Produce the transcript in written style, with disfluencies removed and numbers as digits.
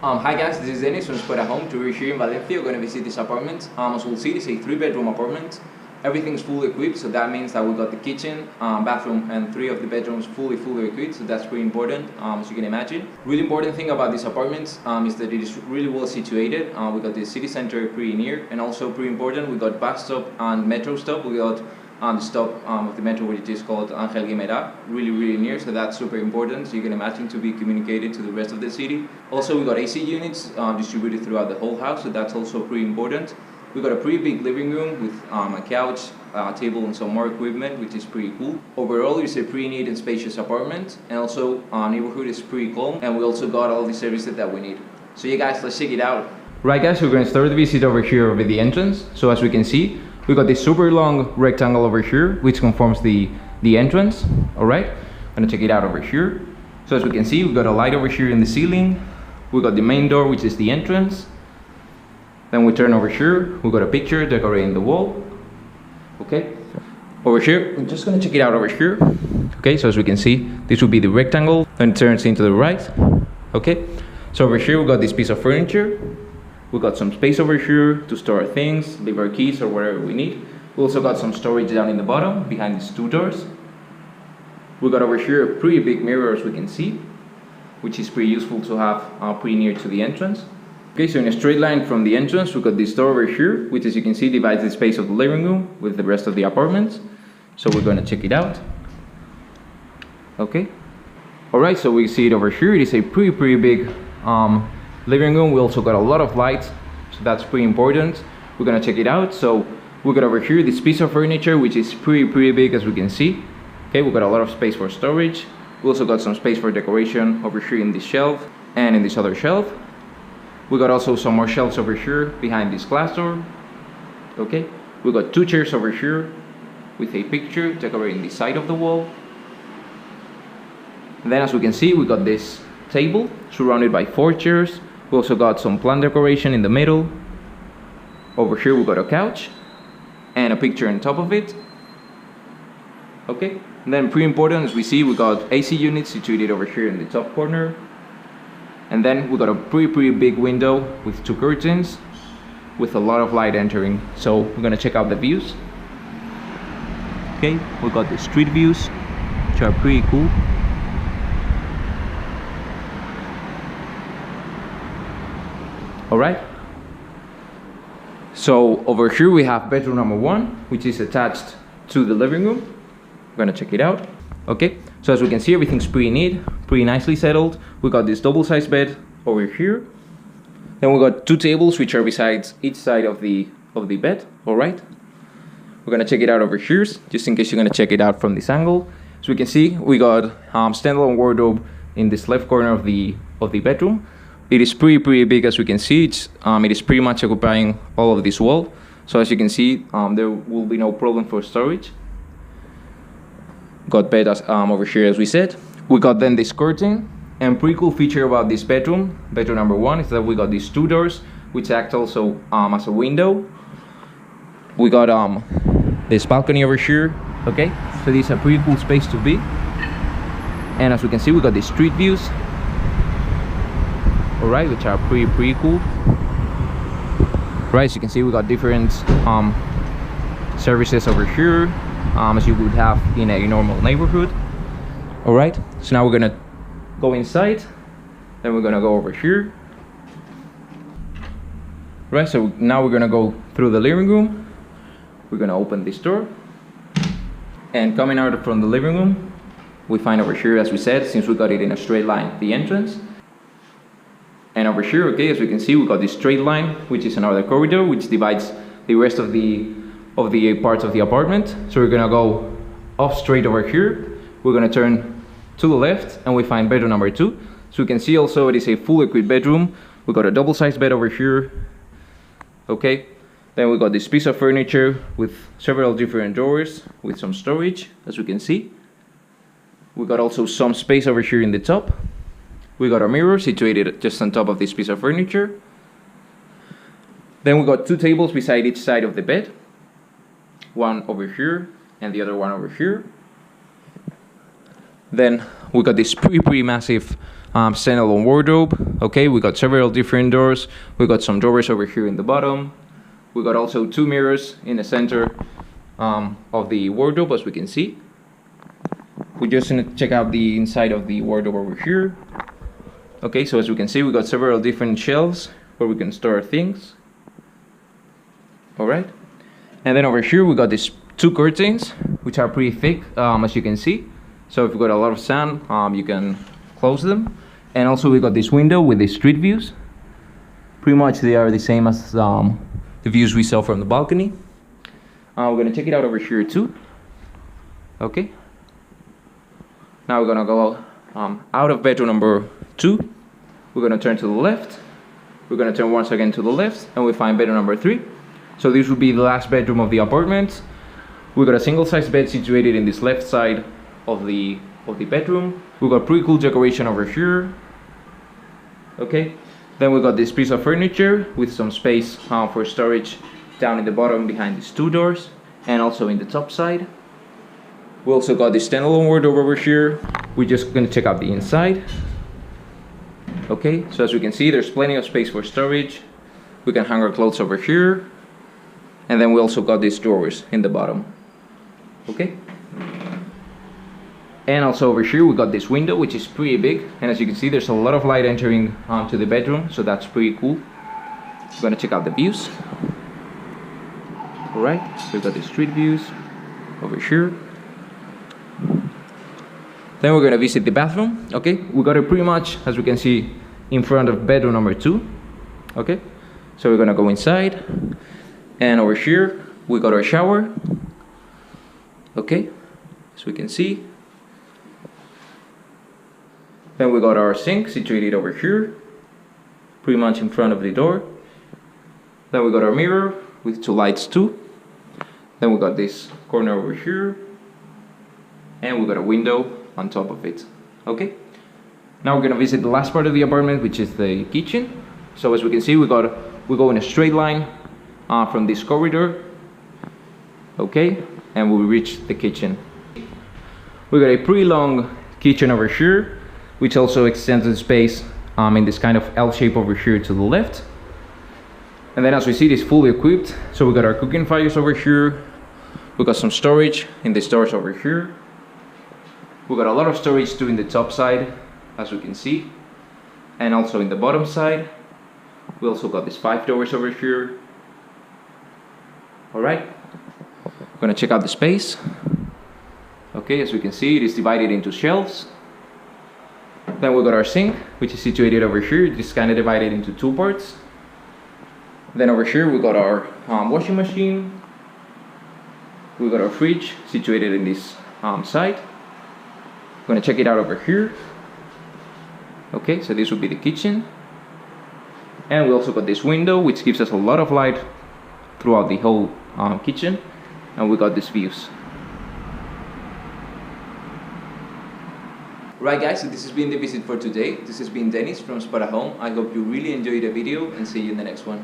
Hi guys, this is Dennis from Spotahome. We're here in Valencia. We're going to visit this apartment. As we'll see, it's a 3-bedroom apartment. Everything's fully equipped, so that means that we got the kitchen, bathroom, and 3 of the bedrooms fully equipped. So that's pretty important, as you can imagine. Really important thing about this apartment is that it is really well situated. We got the city center pretty near, and also pretty important, we got bus stop and metro stop. We got the stop of the metro, which is called Angel Guimera, really near, so that's super important, so you can imagine to be communicated to the rest of the city. Also, we got AC units distributed throughout the whole house, so that's also pretty important. We got a pretty big living room with a couch, table, and some more equipment, which is pretty cool. Overall, it's a pretty neat and spacious apartment, and also our neighborhood is pretty calm, and we also got all the services that we need. So yeah guys, let's check it out. Right guys, we're going to start the visit over here over the entrance. So as we can see, we got this super long rectangle over here, which conforms the entrance. Alright, I'm gonna check it out over here. So as we can see, we got a light over here in the ceiling. We got the main door, which is the entrance. Then we turn over here, we got a picture decorating the wall. Okay, over here, I'm just gonna check it out over here. Okay, so as we can see, this would be the rectangle, then it turns into the right. Okay, so over here we got this piece of furniture. We got some space over here to store our things, leave our keys or whatever we need. We also got some storage down in the bottom, behind these 2 doors. We got over here a pretty big mirror, as we can see, which is pretty useful to have pretty near to the entrance. Okay, so in a straight line from the entrance, we got this door over here, which as you can see divides the space of the living room with the rest of the apartment. So we're gonna check it out. Okay. Alright, so we see it over here. It is a pretty big living room. We also got a lot of lights, so that's pretty important. We're gonna check it out. So we got over here this piece of furniture, which is pretty big, as we can see. Okay, we got a lot of space for storage. We also got some space for decoration over here in this shelf and in this other shelf. We got also some more shelves over here behind this glass door. Okay, we got 2 chairs over here with a picture decorating the side of the wall. And then as we can see, we got this table surrounded by 4 chairs. We also got some plant decoration in the middle. Over here we got a couch and a picture on top of it. Okay, and then pretty important, as we see, we got AC units situated over here in the top corner. And then we got a pretty big window with 2 curtains with a lot of light entering. So we're gonna check out the views. Okay, we got the street views, which are pretty cool. Alright, so over here we have bedroom number 1, which is attached to the living room. We're gonna check it out. Okay, so as we can see, everything's pretty neat, pretty nicely settled. We got this double-sized bed over here. Then we got 2 tables, which are besides each side of the bed. Alright, we're gonna check it out over here, just in case you're gonna check it out from this angle. So we can see we got standalone wardrobe in this left corner of the bedroom. It is pretty big, as we can see. It is pretty much occupying all of this wall. So as you can see, there will be no problem for storage. Got bed over here, as we said. We got then this curtain, and pretty cool feature about this bedroom number 1, is that we got these 2 doors, which act also as a window. We got this balcony over here. Okay, so this is a pretty cool space to be. And as we can see, we got these street views. Alright, which are pretty cool. Right, as you can see, we got different services over here, as you would have in a normal neighborhood. Alright, so now we're gonna go inside, then we're gonna go over here. Right, so now we're gonna go through the living room. We're gonna open this door, and coming out from the living room, we find over here, as we said, since we got it in a straight line, the entrance. And over here, okay, as we can see, we got this straight line, which is another corridor, which divides the rest of the parts of the apartment. So we're gonna go off straight over here. We're gonna turn to the left, and we find bedroom number 2. So we can see also it is a full equipped bedroom. We got a double-sized bed over here. Okay, then we got this piece of furniture with several different drawers with some storage, as we can see. We got also some space over here in the top. We got a mirror situated just on top of this piece of furniture. Then we got 2 tables beside each side of the bed. One over here and the other one over here. Then we got this pretty massive standalone wardrobe. Okay, we got several different doors. We got some drawers over here in the bottom. We got also 2 mirrors in the center of the wardrobe, as we can see. We're just gonna check out the inside of the wardrobe over here. Okay, so as we can see, we got several different shelves where we can store things. All right, and then over here we got these 2 curtains, which are pretty thick, as you can see. So if you got a lot of sun, you can close them. And also we got this window with the street views. Pretty much they are the same as the views we saw from the balcony. We're gonna check it out over here too. Okay. Now we're gonna go out of bedroom number 2. We're gonna turn to the left. We're gonna turn once again to the left, and we find bedroom number 3. So this will be the last bedroom of the apartment. We got a single-sized bed situated in this left side of the bedroom. We got pretty cool decoration over here. Okay. Then we got this piece of furniture with some space for storage down in the bottom behind these 2 doors, and also in the top side. We also got this standalone wardrobe over here. We're just gonna check out the inside. Okay, so as we can see, there's plenty of space for storage. We can hang our clothes over here. And then we also got these drawers in the bottom. Okay. And also over here we got this window, which is pretty big, and as you can see, there's a lot of light entering to the bedroom, so that's pretty cool. We're gonna check out the views. All right, so we got the street views over here. Then we're gonna visit the bathroom. Okay, we got it pretty much, as we can see, in front of bedroom number 2. Okay, so we're gonna go inside, and over here we got our shower. Okay, as we can see. Then we got our sink situated over here, pretty much in front of the door. Then we got our mirror with 2 lights too. Then we got this corner over here, and we got a window on top of it. Okay. Now we're gonna visit the last part of the apartment, which is the kitchen. So as we can see, we go in a straight line from this corridor. Okay, and we reach the kitchen. We got a pretty long kitchen over here, which also extends the space in this kind of L shape over here to the left. And then as we see, it is fully equipped. So we got our cooking fires over here. We got some storage in the doors over here. We got a lot of storage too in the top side, as we can see. And also in the bottom side. We also got these 5 doors over here. All right, we're gonna check out the space. Okay, as we can see, it is divided into shelves. Then we got our sink, which is situated over here. It's kind of divided into 2 parts. Then over here we got our washing machine. We got our fridge situated in this side. I'm gonna check it out over here. Okay, so this would be the kitchen. And we also got this window, which gives us a lot of light throughout the whole kitchen. And we got these views. Right guys, so this has been the visit for today. This has been Dennis from Spotahome. I hope you really enjoyed the video, and see you in the next one.